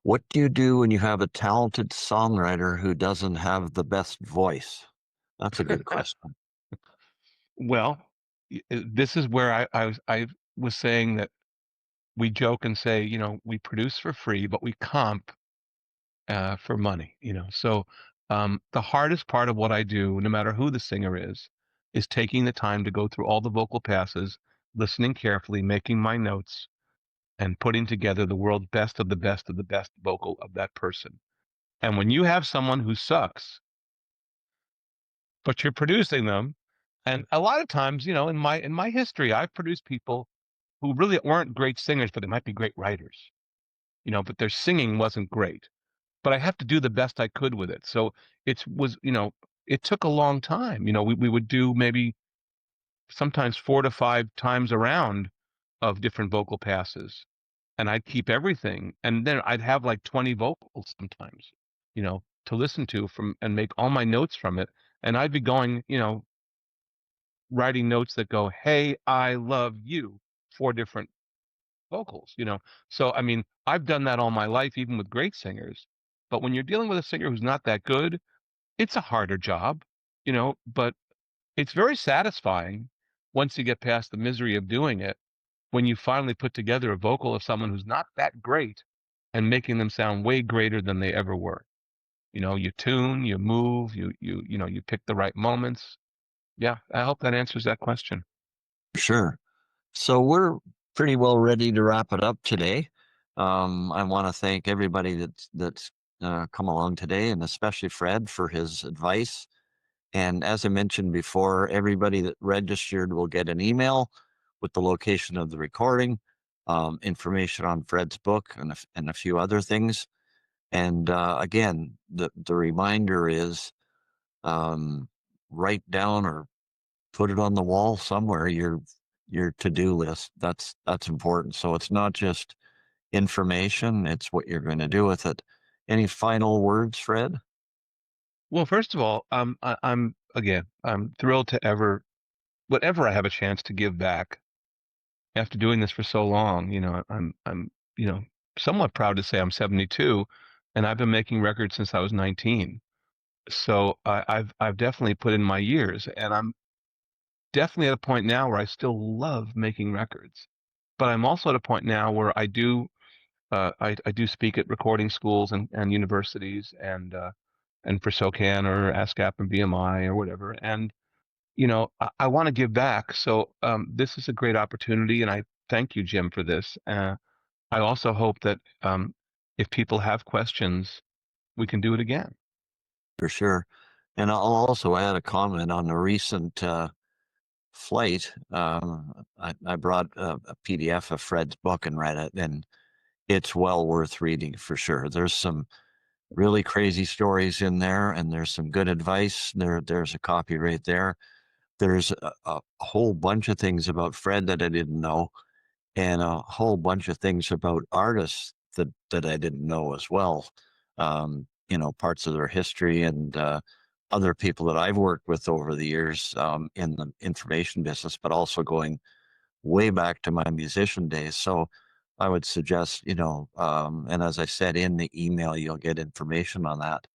What do you do when you have a talented songwriter who doesn't have the best voice? That's a good question. Well, this is where I was saying that we joke and say, we produce for free, but we comp for money. So the hardest part of what I do, no matter who the singer is taking the time to go through all the vocal passes, listening carefully, making my notes, and putting together the world's best of the best of the best vocal of that person. And when you have someone who sucks, but you're producing them, and a lot of times, in my history, I've produced people who really weren't great singers, but they might be great writers. But their singing wasn't great. But I have to do the best I could with it. So it took a long time. We would do maybe sometimes 4 to 5 times around of different vocal passes, and I'd keep everything, and then I'd have like 20 vocals sometimes, to listen to from and make all my notes from it, and I'd be going, writing notes that go, "Hey, I love you," 4 different vocals. So I mean, I've done that all my life, even with great singers. But when you're dealing with a singer who's not that good, it's a harder job, but it's very satisfying once you get past the misery of doing it, when you finally put together a vocal of someone who's not that great and making them sound way greater than they ever were. You tune, you move, you pick the right moments. Yeah, I hope that answers that question. Sure. So we're pretty well ready to wrap it up today. I want to thank everybody that's come along today, and especially Fred for his advice. And as I mentioned before, everybody that registered will get an email with the location of the recording, information on Fred's book, and a few other things. And again, the reminder is, um, write down or put it on the wall somewhere, your to-do list. That's important. So it's not just information, it's what you're going to do with it. Any final words, Fred? Well, first of all, I'm thrilled to whatever I have a chance to give back after doing this for so long. I'm somewhat proud to say I'm 72, and I've been making records since I was 19. So I've definitely put in my years, and I'm definitely at a point now where I still love making records. But I'm also at a point now where I do speak at recording schools and universities, and for SOCAN or ASCAP and BMI or whatever. And I want to give back. So this is a great opportunity, and I thank you, Jim, for this. I also hope that if people have questions, we can do it again. For sure. And I'll also add a comment on a recent flight. I brought a PDF of Fred's book and read it, and it's well worth reading for sure. There's some really crazy stories in there, and there's some good advice. There's a copy right there. There's a whole bunch of things about Fred that I didn't know, and a whole bunch of things about artists that I didn't know as well. Parts of their history, and other people that I've worked with over the years, in the information business, but also going way back to my musician days. So I would suggest, and as I said in the email, you'll get information on that.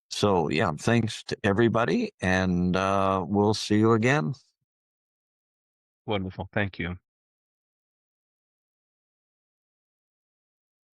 So yeah, thanks to everybody, and we'll see you again. Wonderful. Thank you.